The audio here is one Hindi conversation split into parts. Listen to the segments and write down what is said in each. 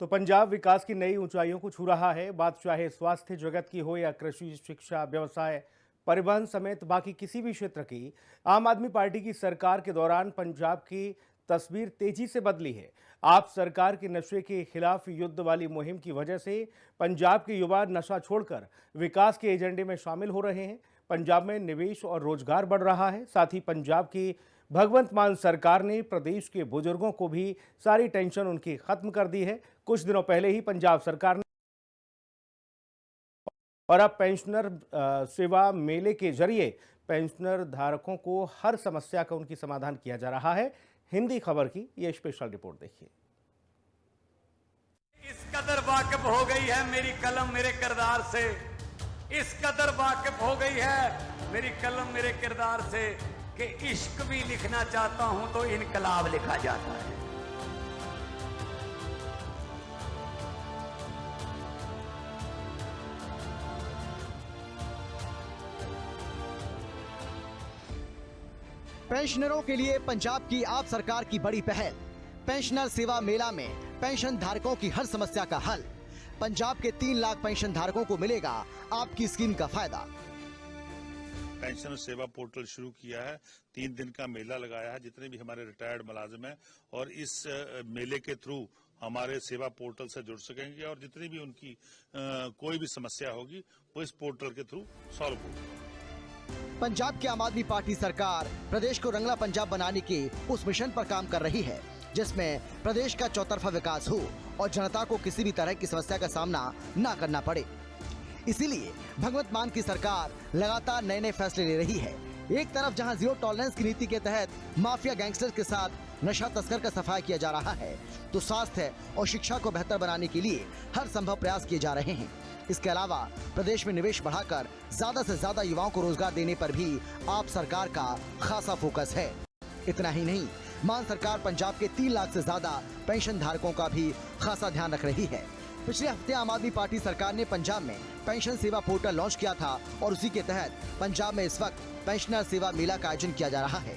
तो पंजाब विकास की नई ऊंचाइयों को छू रहा है। बात चाहे स्वास्थ्य जगत की हो या कृषि, शिक्षा, व्यवसाय, परिवहन समेत बाकी किसी भी क्षेत्र की, आम आदमी पार्टी की सरकार के दौरान पंजाब की तस्वीर तेजी से बदली है। आप सरकार के नशे के खिलाफ युद्ध वाली मुहिम की वजह से पंजाब के युवा नशा छोड़कर विकास के एजेंडे में शामिल हो रहे हैं। पंजाब में निवेश और रोजगार बढ़ रहा है। साथ ही पंजाब की भगवंत मान सरकार ने प्रदेश के बुजुर्गों को भी सारी टेंशन उनकी खत्म कर दी है। कुछ दिनों पहले ही पंजाब सरकार ने और अब पेंशनर सेवा मेले के जरिए पेंशनर धारकों को हर समस्या का उनकी समाधान किया जा रहा है। हिंदी खबर की यह स्पेशल रिपोर्ट देखिए। इस कदर वाकिफ हो गई है मेरी कलम मेरे किरदार से, इस कदर वाकिफ हो गई है मेरी कलम मेरे किरदार से कि इश्क भी लिखना चाहता हूं तो इनकलाब लिखा जाता है। पेंशनरों के लिए पंजाब की आप सरकार की बड़ी पहल। पेंशनर सेवा मेला में पेंशन धारकों की हर समस्या का हल। पंजाब के 3 लाख पेंशन धारकों को मिलेगा आपकी स्कीम का फायदा। पेंशन सेवा पोर्टल शुरू किया है, 3 दिन का मेला लगाया है। जितने भी हमारे रिटायर्ड मुलाजिम हैं और इस मेले के थ्रू हमारे सेवा पोर्टल से जुड़ सकेंगे और जितनी भी उनकी कोई भी समस्या होगी वो इस पोर्टल के थ्रू सॉल्व होगी। पंजाब की आम आदमी पार्टी सरकार प्रदेश को रंगला पंजाब बनाने के उस मिशन पर काम कर रही है जिसमें प्रदेश का चौतरफा विकास हो और जनता को किसी भी तरह की समस्या का सामना न करना पड़े। इसीलिए भगवंत मान की सरकार लगातार नए नए फैसले ले रही है। एक तरफ जहां जीरो टॉलरेंस की नीति के तहत माफिया गैंगस्टर्स के साथ नशा तस्कर का सफाया किया जा रहा है, तो स्वास्थ्य और शिक्षा को बेहतर बनाने के लिए हर संभव प्रयास किए जा रहे हैं। इसके अलावा प्रदेश में निवेश बढ़ाकर ज्यादा से ज्यादा युवाओं को रोजगार देने पर भी आप सरकार का खासा फोकस है। इतना ही नहीं, मान सरकार पंजाब के 3 लाख से ज्यादा पेंशन धारकों का भी खासा ध्यान रख रही है। पिछले हफ्ते आम आदमी पार्टी सरकार ने पंजाब में पेंशन सेवा पोर्टल लॉन्च किया था और उसी के तहत पंजाब में इस वक्त पेंशनर सेवा मेला का आयोजन किया जा रहा है।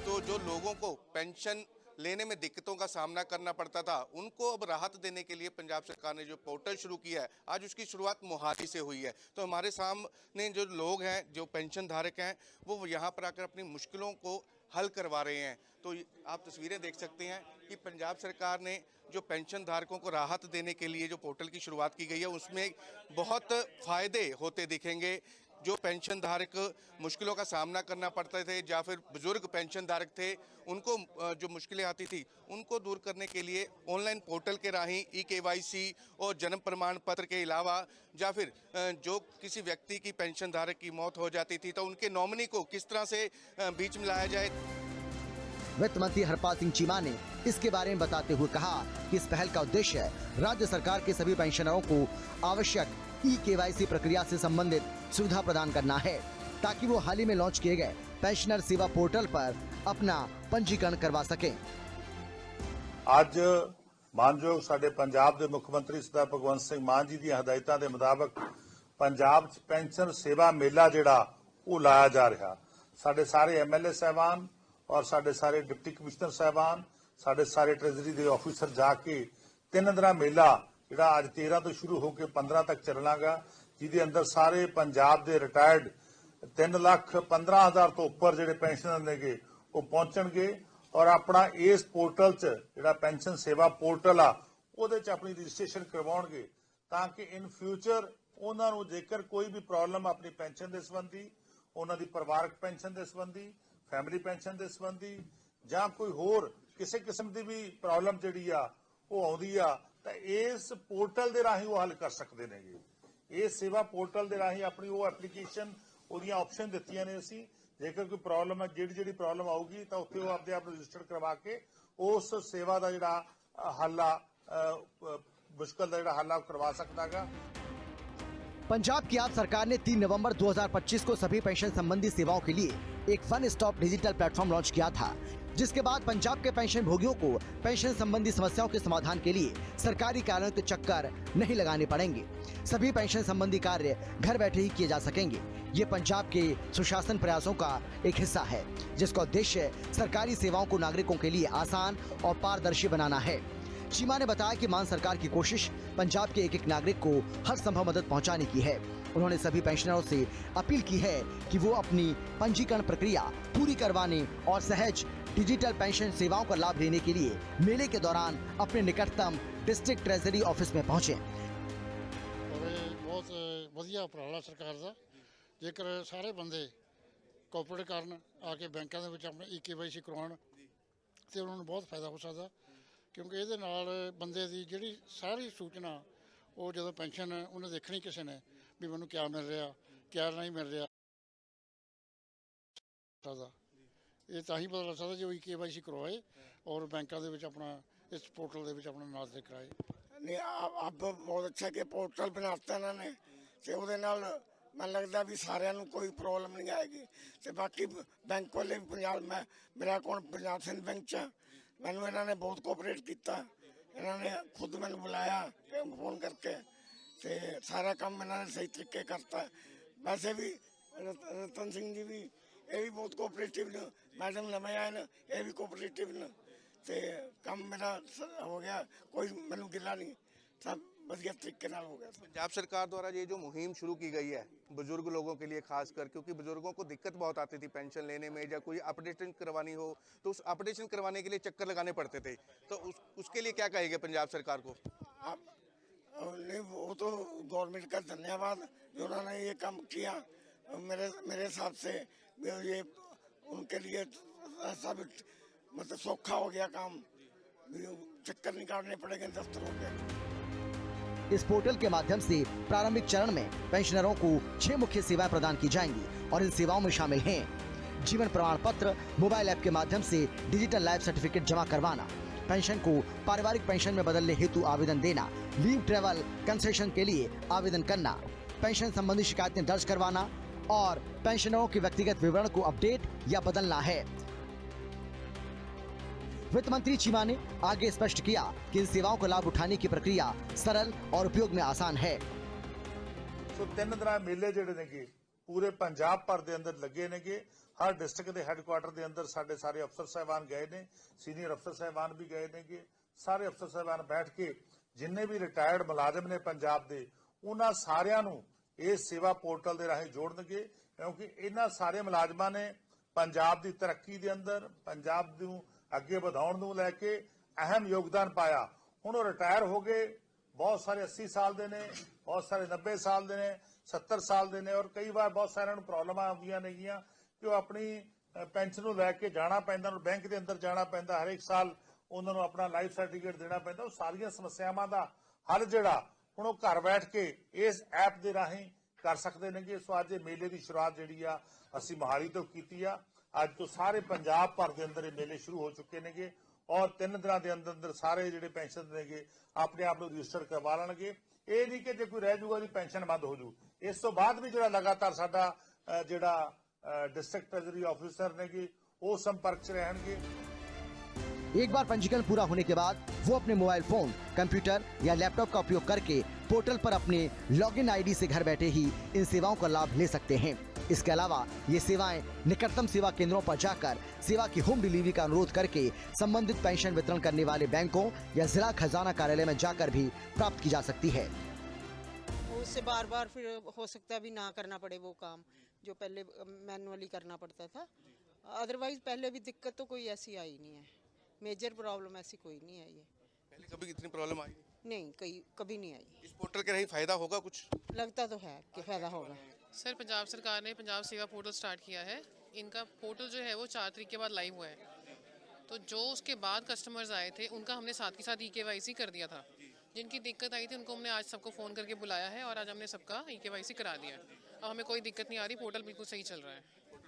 तो जो लोगों को पेंशन लेने में दिक्कतों का सामना करना पड़ता था, उनको अब राहत देने के लिए पंजाब सरकार ने जो पोर्टल शुरू किया है, आज उसकी शुरुआत मोहाली से हुई है। तो हमारे सामने जो लोग हैं, जो पेंशन धारक हैं, वो यहाँ पर आकर अपनी मुश्किलों को हल करवा रहे हैं। तो आप तस्वीरें देख सकते हैं कि पंजाब सरकार ने जो पेंशन धारकों को राहत देने के लिए जो पोर्टल की शुरुआत की गई है, उसमें बहुत फायदे होते दिखेंगे। जो पेंशन धारक मुश्किलों का सामना करना पड़ते थे या फिर बुजुर्ग पेंशन धारक थे, उनको जो मुश्किलें आती थी उनको दूर करने के लिए ऑनलाइन पोर्टल के राही ई-KYC और जन्म प्रमाण पत्र के अलावा या फिर जो किसी व्यक्ति की पेंशन धारक की मौत हो जाती थी तो उनके नॉमिनी को किस तरह से बीच में लाया जाए। वित्त मंत्री हरपाल सिंह चीमा ने इसके बारे में बताते हुए कहा कि इस पहल का उद्देश्य राज्य सरकार के सभी पेंशनरों को आवश्यक ई-KYC प्रक्रिया से संबंधित सुविधा प्रदान करना है ताकि वो हाल ही में लॉन्च किए गए पेंशनर सेवा पोर्टल पर अपना पंजीकरण करवा सकें। ਅੱਜ ਮਾਨਯੋਗ ਸਾਡੇ ਪੰਜਾਬ ਦੇ ਮੁੱਖ ਮੰਤਰੀ ਸਰਦਾਰ ਭਗਵੰਤ ਸਿੰਘ ਮਾਨ ਜੀ ਦੀਆਂ ਹਦਾਇਤਾਂ ਦੇ ਮੁਤਾਬਕ ਪੰਜਾਬ 'ਚ ਪੈਨਸ਼ਨ ਸੇਵਾ ਮੇਲਾ ਜਿਹੜਾ ਉਹ ਲਾਇਆ ਜਾ ਰਿਹਾ। ਸਾਡੇ ਸਾਰੇ MLA ਸਾਹਿਬਾਨ ਔਰ ਸਾਡੇ ਸਾਰੇ ਡਿਪਟੀ ਕਮਿਸ਼ਨਰ ਸਾਹਿਬਾਨ, ਸਾਡੇ ਸਾਰੇ ਟ੍ਰੈਜਰੀ ਦੇ ਆਫੀਸਰ ਜਾ ਕੇ 3 ਦਿਨਾਂ ਮੇਲਾ ਜਿਹੜਾ ਅੱਜ 13 ਤੋਂ ਸ਼ੁਰੂ ਹੋ ਕੇ 15 ਤੱਕ ਚੱਲਣਾਗਾ, ਜਿਹਦੇ ਅੰਦਰ ਸਾਰੇ ਪੰਜਾਬ ਦੇ ਰਿਟਾਇਰਡ 3,15,000 ਤੋਂ ਉੱਪਰ ਜਿਹੜੇ ਪੈਨਸ਼ਨਰ ਨੇਗੇ ਉਹ ਪਹੁੰਚਣਗੇ ਔਰ ਆਪਣਾ ਇਸ ਪੋਰਟਲ 'ਚ ਜਿਹੜਾ ਪੈਨਸ਼ਨ ਸੇਵਾ ਪੋਰਟਲ ਆ ਉਹਦੇ 'ਚ ਆਪਣੀ ਰਜਿਸਟ੍ਰੇਸ਼ਨ ਕਰਵਾਉਣਗੇ ਤਾਂ ਕਿ ਇਨ ਫਿਊਚਰ ਉਹਨਾਂ ਨੂੰ ਜੇਕਰ ਕੋਈ ਵੀ ਪ੍ਰੋਬਲਮ ਆਪਣੀ ਪੈਨਸ਼ਨ ਦੇ ਸੰਬੰਧੀ, ਉਹਨਾਂ ਦੀ ਪਰਿਵਾਰਕ ਪੈਨਸ਼ਨ ਦੇ ਸੰਬੰਧੀ, ਫੈਮਿਲੀ ਪੈਨਸ਼ਨ ਦੇ ਸੰਬੰਧੀ ਜਾਂ ਕੋਈ ਹੋਰ ਕਿਸੇ ਕਿਸਮ ਦੀ ਵੀ ਪ੍ਰੋਬਲਮ ਜਿਹੜੀ ਆ ਉਹ ਆਉਂਦੀ ਆ ਤਾਂ ਇਸ ਪੋਰਟਲ ਦੇ ਰਾਹੀਂ ਉਹ ਹੱਲ ਕਰ ਸਕਦੇ ਨੇਗੇ। ਇਸ ਸੇਵਾ ਪੋਰਟਲ ਦੇ ਰਾਹੀਂ ਆਪਣੀ ਉਹ ਐਪਲੀਕੇਸ਼ਨ ਉਹਦੀਆਂ ਆਪਸ਼ਨ ਦਿੱਤੀਆਂ ਨੇ ਅਸੀਂ, ਜੇਕਰ ਕੋਈ ਪ੍ਰੋਬਲਮ ਹੈ ਜਿਹੜੀ ਪ੍ਰੋਬਲਮ ਆਊਗੀ ਤਾਂ ਉੱਥੇ ਉਹ ਆਪਣੇ ਆਪ ਰਜਿਸਟਰ ਕਰਵਾ ਕੇ ਉਸ ਸੇਵਾ ਦਾ ਜਿਹੜਾ ਹੱਲ ਆ ਮੁਸ਼ਕਲ ਦਾ ਜਿਹੜਾ ਹੱਲ ਆ ਕਰਵਾ ਸਕਦਾਗਾ। पंजाब की आप सरकार ने 3 नवंबर 2025 को सभी पेंशन संबंधी सेवाओं के लिए एक one stop digital platform launch किया था, जिसके बाद पंजाब के पेंशन भोगियों को पेंशन संबंधी समस्याओं के समाधान के लिए सरकारी कार्यों के चक्कर नहीं लगाने पड़ेंगे। सभी पेंशन संबंधी कार्य घर बैठे ही किए जा सकेंगे। ये पंजाब के सुशासन प्रयासों का एक हिस्सा है, जिसका उद्देश्य सरकारी सेवाओं को नागरिकों के लिए आसान और पारदर्शी बनाना है। चीमा ने बताया कि मान सरकार की कोशिश पंजाब के एक एक नागरिक को हर संभव मदद पहुंचाने की है। उन्होंने सभी पेंशनरों से अपील की है कि वो अपनी पंजीकरण प्रक्रिया पूरी करवाने और सहज डिजिटल पेंशन सेवाओं का लाभ लेने के लिए मेले के दौरान अपने निकटतम डिस्ट्रिक्ट ट्रेजरी ऑफिस में पहुंचे। बहुत ਵਧੀਆ ਉਪਰਾਲਾ ਸਰਕਾਰ ਦਾ। ਜੇਕਰ ਸਾਰੇ ਬੰਦੇ ਕੋਆਪਰੇਟ ਕਰਨ ਆ ਕੇ ਬੈਂਕਾਂ ਦੇ ਵਿੱਚ ਆਪਣੇ EKYC ਕਰਵਾਉਣ ਤੇ ਉਹਨਾਂ ਨੂੰ ਬਹੁਤ ਫਾਇਦਾ ਹੋ ਸਕਦਾ, ਕਿਉਂਕਿ ਇਹਦੇ ਨਾਲ ਬੰਦੇ ਦੀ ਜਿਹੜੀ ਸਾਰੀ ਸੂਚਨਾ ਉਹ ਜਦੋਂ ਪੈਨਸ਼ਨ ਉਹਨੇ ਦੇਖਣੀ ਕਿਸੇ ਨੇ ਵੀ ਮੈਨੂੰ ਕਿਆ ਮਿਲ ਰਿਹਾ ਕਿਆ ਨਹੀਂ ਮਿਲ ਰਿਹਾ ਸਕਦਾ, ਇਹ ਤਾਂ ਹੀ ਪਤਾ ਲੱਗ ਸਕਦਾ ਜੇ EKYC ਕਰਵਾਏ ਔਰ ਬੈਂਕਾਂ ਦੇ ਵਿੱਚ ਆਪਣਾ ਇਸ पोर्टल ਦੇ ਵਿੱਚ ਆਪਣਾ ਨਾਮ ਦੇ ਕਰਾਏ। नहीं अब बहुत अच्छा कि पोर्टल बनाता इन्होंने तो वो मैं लगता भी सारिਆਂ ਨੂੰ कोई प्रॉब्लम नहीं आएगी। तो बाकी बैंक वाले भी पंजाब में मेरा अकाउंट पंजाब सिंध बैंक च मैनू इन्होंने बहुत कोऑपरेट किया, इन्होंने खुद मैंने बुलाया फोन करके तो सारा काम इन्होंने सही तरीके करता। वैसे भी रतन सिंह जी भी ये भी बहुत कोऑपरेटिव ने, मैडम नवे आए ने ये भी कोऑपरेटिव ने, तो काम मेरा हो गया, कोई मैनू गिला नहीं, सब बढ़िया तरीके नाल हो गया। पंजाब सरकार द्वारा ये जो मुहिम शुरू की गई है बुजुर्ग लोगों के लिए खासकर, क्योंकि बुजुर्गों को दिक्कत बहुत आती थी पेंशन लेने में या कोई अपडेशन करवानी हो तो उस अपडेशन करवाने के लिए चक्कर लगाने पड़ते थे, तो उसके लिए क्या कहेंगे पंजाब सरकार को? अब नहीं वो तो गवर्नमेंट का धन्यवाद जो उन्होंने ये काम किया। मेरे हिसाब से ये उनके लिए सब मतलब सौखा हो गया काम, चक्कर निकालने पड़ेंगे दफ्तरों के। इस पोर्टल के माध्यम से प्रारंभिक चरण में पेंशनरों को 6 मुख्य सेवाएं प्रदान की जाएंगी और इन सेवाओं में शामिल हैं जीवन प्रमाण पत्र, मोबाइल ऐप के माध्यम से डिजिटल लाइफ सर्टिफिकेट जमा करवाना, पेंशन को पारिवारिक पेंशन में बदलने हेतु आवेदन देना, लीव ट्रेवल कंसेशन के लिए आवेदन करना, पेंशन संबंधी शिकायतें दर्ज करवाना और पेंशनरों के व्यक्तिगत विवरण को अपडेट या बदलना है। वित्त मंत्री चीमा ने आगे स्पष्ट किया कि इन सेवाओं का लाभ उठाने की प्रक्रिया सरल और उपयोग में आसान है। सो 3 दिन मेले ਜਿਹੜੇ ਨੇਗੇ ਪੂਰੇ ਪੰਜਾਬ ਭਰ ਦੇ ਅੰਦਰ ਲੱਗੇ ਨੇਗੇ। ਹਰ ਡਿਸਟ੍ਰਿਕਟ ਦੇ ਹੈੱਡਕੁਆਟਰ ਦੇ ਅੰਦਰ ਸਾਡੇ ਸਾਰੇ ਅਫਸਰ ਸਾਹਿਬਾਨ ਗਏ ਨੇ, ਸੀਨੀਅਰ ਅਫਸਰ ਸਾਹਿਬਾਨ ਵੀ ਗਏ ਨੇਗੇ। ਸਾਰੇ ਅਫਸਰ ਸਾਹਿਬਾਨ ਬੈਠ ਕੇ ਜਿੰਨੇ ਵੀ ਰਿਟਾਇਰਡ ਮੁਲਾਜ਼ਮ ਨੇ ਪੰਜਾਬ ਦੇ ਉਹਨਾਂ ਸਾਰਿਆਂ ਨੂੰ ਇਸ ਸੇਵਾ ਪੋਰਟਲ ਦੇ ਰਾਹੀਂ ਜੋੜਨਗੇ, ਕਿਉਂਕਿ ਇਹਨਾਂ ਸਾਰੇ ਮੁਲਾਜ਼ਮਾਂ ਨੇ ਪੰਜਾਬ ਦੀ ਤਰੱਕੀ ਦੇ ਅੰਦਰ ਪੰਜਾਬ ਨੂੰ ਅੱਗੇ ਵਧਾਉਣ ਨੂੰ ਲੈ ਕੇ ਅਹਿਮ ਯੋਗਦਾਨ ਪਾਇਆ। ਹੁਣ ਉਹ ਰਿਟਾਇਰ ਹੋ ਗਏ, ਬਹੁਤ ਸਾਰੇ 80 ਸਾਲ ਦੇ ਨੇ, ਬਹੁਤ ਸਾਰੇ 90 ਸਾਲ ਦੇ ਨੇ, 70 ਸਾਲ ਦੇ ਨੇ, ਔਰ ਕਈ ਵਾਰ ਬਹੁਤ ਸਾਰਿਆਂ ਨੂੰ ਪ੍ਰੋਬਲਮਾਂ ਆਉਂਦੀਆਂ ਨੇਗੀਆਂ ਕਿ ਉਹ ਆਪਣੀ ਪੈਨਸ਼ਨ ਨੂੰ ਲੈ ਕੇ ਜਾਣਾ ਪੈਂਦਾ, ਉਹ ਬੈਂਕ ਦੇ ਅੰਦਰ ਜਾਣਾ ਪੈਂਦਾ, ਹਰੇਕ ਸਾਲ ਉਹਨਾਂ ਨੂੰ ਆਪਣਾ ਲਾਈਫ ਸਰਟੀਫਿਕੇਟ ਦੇਣਾ ਪੈਂਦਾ। ਉਹ ਸਾਰੀਆਂ ਸਮੱਸਿਆਵਾਂ ਦਾ ਹੱਲ ਜਿਹੜਾ ਹੁਣ ਉਹ ਘਰ ਬੈਠ ਕੇ ਇਸ ਐਪ ਦੇ ਰਾਹੀਂ ਕਰ ਸਕਦੇ ਨੇਗੇ। ਸੋ ਅੱਜ ਇਹ ਮੇਲੇ ਦੀ ਸ਼ੁਰੂਆਤ ਜਿਹੜੀ ਆ ਅਸੀਂ ਮੋਹਾਲੀ ਤੋਂ ਕੀਤੀ ਆ। ਅੱਜ ਤੋਂ ਸਾਰੇ ਪੰਜਾਬ ਭਰ ਦੇ ਅੰਦਰ ਇਹ ਮੇਲੇ ਸ਼ੁਰੂ ਹੋ ਚੁੱਕੇ ਨੇਗੇ ਔਰ 3 ਦਿਨਾਂ ਦੇ ਅੰਦਰ ਸਾਰੇ ਜਿਹੜੇ ਪੈਨਸ਼ਨ ਨੇਗੇ ਆਪਣੇ ਆਪ ਨੂੰ ਰਜਿਸਟਰ ਕਰਵਾ ਲੈਣਗੇ। ਇਹ ਨਹੀਂ ਕਿ ਜੇ ਕੋਈ ਰਹਿ ਜਾਊਗਾ ਉਹਦੀ ਪੈਨਸ਼ਨ ਬੰਦ ਹੋ ਜੂ। ਇਸ ਤੋਂ ਬਾਅਦ ਵੀ ਜਿਹੜਾ ਲਗਾਤਾਰ ਸਾਡਾ ਜਿਹੜਾ डिस्ट्रिक्ट ट्रेजरी ऑफिसर ने की वो संपर्क च रहेंगे। एक बार पंजीकरण पूरा होने के बाद वो अपने मोबाइल फोन, कंप्यूटर या लैपटॉप का उपयोग करके पोर्टल पर अपने लॉगिन आईडी से घर बैठे ही इन सेवाओं का लाभ ले सकते हैं। इसके अलावा ये सेवाएं निकटतम सेवा केंद्रों पर जाकर सेवा की होम डिलीवरी का अनुरोध करके संबंधित पेंशन वितरण करने वाले बैंकों या जिला खजाना कार्यालय में जाकर भी प्राप्त की जा सकती है। उससे बार बार फिर हो सकता है भी ना करना पड़े वो काम जो पहले मैनुअली करना पड़ता था। अदरवाइज पहले भी दिक्कत तो कोई ऐसी आई नहीं है, मेजर प्रॉब्लम ऐसी कोई नहीं आई है। पहले कभी इतनी प्रॉब्लम आई नहीं, कभी नहीं आई। इस पोर्टल के रही फायदा होगा कुछ? लगता तो है कि फायदा होगा। सर पंजाब सरकार ने पंजाब सेवा पोर्टल स्टार्ट किया है। इनका पोर्टल जो है वो 4 तारीख के बाद लाइव हुआ है, तो जो उसके बाद कस्टमर्स आए थे उनका हमने साथ के साथ EKYC कर दिया था। जिनकी दिक्कत आई थी उनको हमने आज सबको फ़ोन करके बुलाया है और आज हमने सबका EKYC करा दिया है। अब हमें कोई दिक्कत नहीं आ रही, पोर्टल बिल्कुल सही चल रहा है।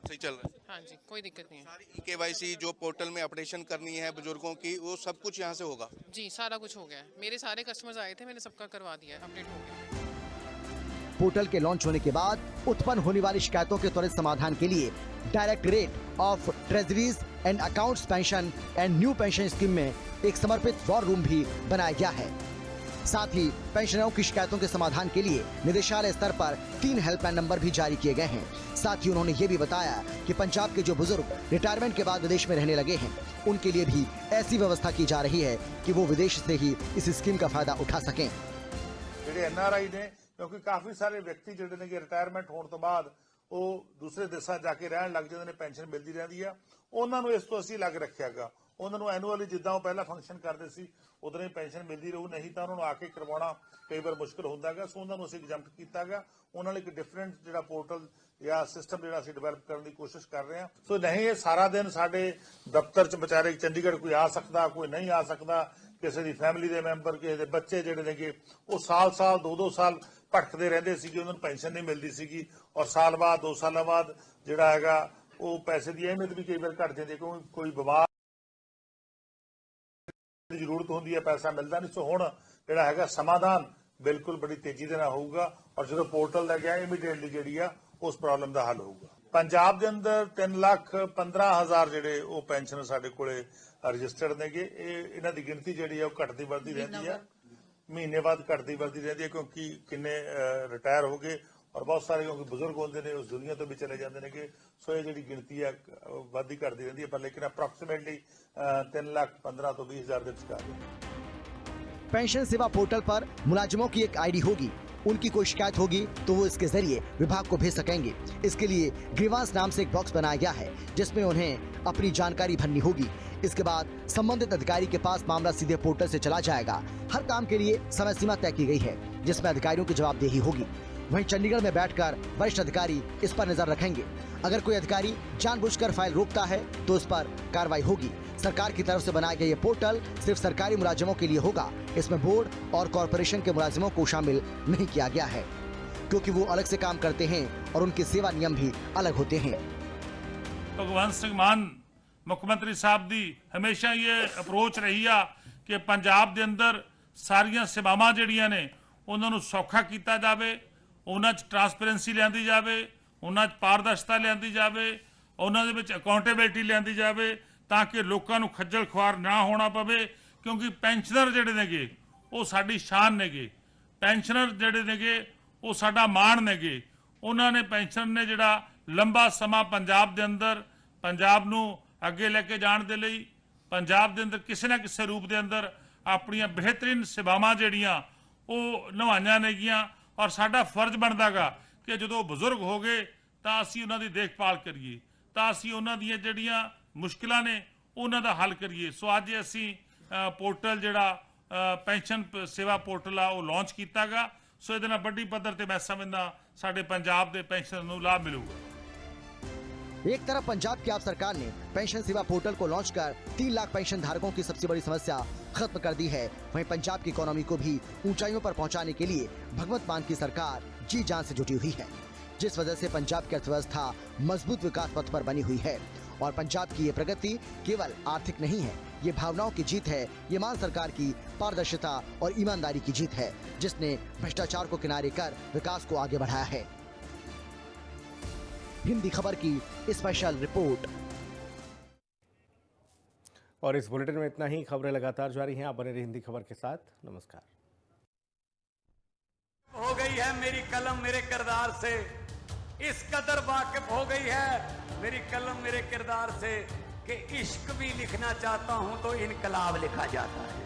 सही चल रहा है? हाँ जी, कोई दिक्कत नहीं है। सारी EKYC जो पोर्टल में अपडेशन करनी है बुजुर्गों की वो सब कुछ यहाँ से होगा? जी सारा कुछ हो गया है। मेरे सारे कस्टमर्स आए थे, मैंने सबका करवा दिया है, अपडेट हो गया। पोर्टल के लॉन्च होने के बाद उत्पन्न होने वाली शिकायतों के त्वरित समाधान के लिए directorate of treasuries and accounts pension and new pension scheme में एक समर्पित वॉर रूम भी बनाया गया है। साथ ही पेंशनरों की शिकायतों के समाधान के लिए निदेशालय स्तर पर 3 हेल्पलाइन नंबर भी जारी किए गए हैं। साथ ही उन्होंने ये भी बताया कि पंजाब के जो बुजुर्ग रिटायरमेंट के बाद विदेश में रहने लगे हैं, उनके लिए भी ऐसी व्यवस्था की जा रही है कि वो विदेश से ही इस स्कीम का फायदा उठा सकें। ਜਿਹੜੇ NRI ਨੇ, ਕਿਉਂਕਿ ਕਾਫੀ ਸਾਰੇ ਵਿਅਕਤੀ ਜਿਹੜੇ ਨੇ ਕਿ ਰਿਟਾਇਰਮੈਂਟ ਹੋਣ ਤੋਂ ਬਾਅਦ ਉਹ ਦੂਸਰੇ ਦੇਸ਼ਾਂ ਜਾ ਕੇ ਰਹਿਣ ਲੱਗ ਜਾਂਦੇ ਨੇ, ਪੈਨਸ਼ਨ ਮਿਲਦੀ ਰਹਿੰਦੀ ਆ, ਉਹਨਾਂ ਨੂੰ ਇਸ ਤੋਂ ਅਸੀਂ ਅਲੱਗ ਰੱਖਿਆਗਾ। ਉਹਨਾਂ ਨੂੰ ਐਨੂਅਲੀ ਜਿੱਦਾਂ ਉਹ ਪਹਿਲਾਂ ਫੰਕਸ਼ਨ ਕਰਦੇ ਸੀ ਉਦੋਂ ਹੀ ਪੈਨਸ਼ਨ ਮਿਲਦੀ ਰਹੂ, ਨਹੀਂ ਤਾਂ ਉਹਨਾਂ ਨੂੰ ਆ ਕੇ ਕਰਵਾਉਣਾ ਕਈ ਵਾਰ ਮੁਸ਼ਕਲ ਹੁੰਦਾਗਾ। ਸੋ ਉਹਨਾਂ ਨੂੰ ਅਸੀਂ ਐਗਜ਼ੈਂਪਟ ਕੀਤਾਗਾ। ਉਹਨਾਂ ਲਈ ਇੱਕ ਡਿਫਰੈਂਟ ਜਿਹੜਾ ਪੋਰਟਲ ਜਾਂ ਸਿਸਟਮ ਜਿਹੜਾ ਅਸੀਂ ਡਿਵੈਲਪ ਕਰਨ ਦੀ ਕੋਸ਼ਿਸ਼ ਕਰ ਰਹੇ ਹਾਂ। ਸੋ ਨਹੀਂ ਇਹ ਸਾਰਾ ਦਿਨ ਸਾਡੇ ਦਫ਼ਤਰ 'ਚ ਵਿਚਾਰੇ ਚੰਡੀਗੜ੍ਹ ਕੋਈ ਆ ਸਕਦਾ, ਕੋਈ ਨਹੀਂ ਆ ਸਕਦਾ, ਕਿਸੇ ਦੀ ਫੈਮਿਲੀ ਦੇ ਮੈਂਬਰ, ਕਿਸੇ ਦੇ ਬੱਚੇ ਜਿਹੜੇ ਨੇਗੇ ਉਹ ਸਾਲ-ਸਾਲ 2-2 ਸਾਲ ਭਟਕਦੇ ਰਹਿੰਦੇ ਸੀਗੇ, ਉਹਨਾਂ ਨੂੰ ਪੈਨਸ਼ਨ ਨਹੀਂ ਮਿਲਦੀ ਸੀਗੀ, ਔਰ ਸਾਲ ਬਾਅਦ 2 ਸਾਲਾਂ ਬਾਅਦ ਜਿਹੜਾ ਹੈਗਾ ਉਹ ਪੈਸੇ ਦੀ ਅਹਿਮੀਅਤ ਵੀ ਕਈ ਵਾਰ ਘਟ ਜਾਂਦੀ, ਕਿਉਂਕਿ ਕੋਈ ਬਿਮਾਰ ਦੀ ਜ਼ਰੂਰਤ ਹੁੰਦੀ ਹੈ, ਪੈਸਾ ਮਿਲਦਾ ਨਹੀਂ। ਸੋ ਹੁਣ ਜਿਹੜਾ ਹੈਗਾ ਸਮਾਧਾਨ ਬਿਲਕੁਲ ਬੜੀ ਤੇਜ਼ੀ ਦੇ ਨਾਲ ਹੋਊਗਾ, ਔਰ ਜਦੋਂ ਪੋਰਟਲ ਦਾ ਗਿਆ ਇਮੀਡੀਏਟਲੀ ਜਿਹੜੀ ਆ ਉਸ ਪ੍ਰੋਬਲਮ ਦਾ ਹੱਲ ਹੋਊਗਾ। ਪੰਜਾਬ ਦੇ ਅੰਦਰ 3,15,000 ਜਿਹੜੇ ਉਹ ਪੈਨਸ਼ਨ ਸਾਡੇ ਕੋਲੇ ਰਜਿਸਟਰਡ ਨੇਗੇ। ਇਹਨਾਂ ਦੀ ਗਿਣਤੀ ਜਿਹੜੀ ਆ ਉਹ ਘਟਦੀ ਵੱਧਦੀ ਰਹਿੰਦੀ ਆ, ਮਹੀਨੇ ਬਾਅਦ ਘਟਦੀ ਵੱਧਦੀ ਰਹਿੰਦੀ ਹੈ, ਕਿਉਂਕਿ ਕਿੰਨੇ ਰਿਟਾਇਰ ਹੋ ਗਏ ਔਰ ਬਹੁਤ ਸਾਰੇ ਕਿਉਂਕਿ ਬਜ਼ੁਰਗ ਹੁੰਦੇ ਨੇ ਉਸ ਦੁਨੀਆ ਤੋਂ ਵੀ ਚਲੇ ਜਾਂਦੇ ਨੇਗੇ। ਸੋ ਇਹ ਜਿਹੜੀ ਗਿਣਤੀ ਆ ਵੱਧਦੀ ਘਟਦੀ ਰਹਿੰਦੀ ਹੈ, ਪਰ ਲੇਕਿਨ ਅਪਰੋਕਸੀਮੇਟਲੀ 3,15,000 ਤੋਂ 20,000 ਦੇ ਵਿਚਕਾਰ। पेंशन सेवा पोर्टल पर मुलाजिमों की एक आईडी होगी। उनकी कोई शिकायत होगी तो वो इसके जरिए विभाग को भेज सकेंगे। इसके लिए ग्रीवांस नाम से एक बॉक्स बनाया गया है, जिसमें उन्हें अपनी जानकारी भरनी होगी। इसके बाद संबंधित अधिकारी के पास मामला सीधे पोर्टल से चला जाएगा। हर काम के लिए समय सीमा तय की गई है, जिसमें अधिकारियों की जवाबदेही होगी। वहीं चंडीगढ़ में बैठकर वरिष्ठ अधिकारी इस पर नजर रखेंगे। अगर कोई अधिकारी जानबूझकर फाइल रोकता है तो उस पर कार्रवाई होगी। सरकार की तरफ से बनाया गया ये पोर्टल सिर्फ सरकारी मुलाजिमों के लिए होगा। इसमें बोर्ड और कॉरपोरेशन के मुलाजिमों को शामिल नहीं किया गया है, क्योंकि वो अलग से काम करते हैं और उनके सेवा नियम भी अलग होते हैं। भगवंत सिंह मान मुख्यमंत्री साहब दी हमेशा ये अप्रोच रही आ कि पंजाब दे अंदर सारियां सेवावां जिहड़ियां ने उन्हां नूं सौखा कीता जावे, उन्हां 'च ट्रांसपेरेंसी लिआंदी जावे, उन्हां 'च पारदर्शिता लिआंदी जावे, उन्हां दे विच अकाउंटेबिलिटी लिआंदी जावे, ताकि लोकां नूं खज्जल खुआर ना होना पवे। क्योंकि पेंशनर जिहड़े नेगे वो साडी शान नेगे, पेंशनर जिहड़े नेगे वो साडा मान नेगे। उन्हां ने पेंशन ने जिहड़ा लंबा समा पंजाब दे अंदर पंजाब नूं अगे लैके जाण दे लई पंजाब दे अंदर किसी ना किसी रूप दे अंदर अपनियां बेहतरीन सेवावां जिहड़ियां वो निभाईआं नेगियां। और साडा फर्ज बनदा गा कि जदों बजुर्ग हो गए तां असीं उन्हां दी देखभाल करिए, तां असीं उन्हां दीयां जिहड़ियां मुश्किलां ने उन्हां दा हल करिए। सो अज असीं पोर्टल जिहड़ा पेंशन सेवा पोर्टल आ वो लॉन्च कीता गा। सो इहदे नाल वड्डी पद्धर ते मैं समझदा साडे पंजाब दे पेंशनर नूं लाभ मिलूगा। एक तरफ पंजाब की आप सरकार ने पेंशन सेवा पोर्टल को लॉन्च कर 3 लाख पेंशन धारकों की सबसे बड़ी समस्या खत्म कर दी है, वहीं पंजाब की इकोनॉमी को भी ऊंचाइयों पर पहुंचाने के लिए भगवंत मान की सरकार जी जान से जुटी हुई है, जिस वजह से पंजाब की अर्थव्यवस्था मजबूत विकास पथ पर बनी हुई है। और पंजाब की ये प्रगति केवल आर्थिक नहीं है, ये भावनाओं की जीत है। ये मान सरकार की पारदर्शिता और ईमानदारी की जीत है, जिसने भ्रष्टाचार को किनारे कर विकास को आगे बढ़ाया है। हिंदी खबर की स्पेशल रिपोर्ट। और इस बुलेटिन में इतना ही। खबरें लगातार जारी हैं, आप बने रहिए हिंदी खबर के साथ। नमस्कार। हो गई है मेरी कलम मेरे किरदार से, इस कदर वाकिफ हो गई है मेरी कलम मेरे किरदार से कि इश्क भी लिखना चाहता हूं तो इनकलाब लिखा जाता है।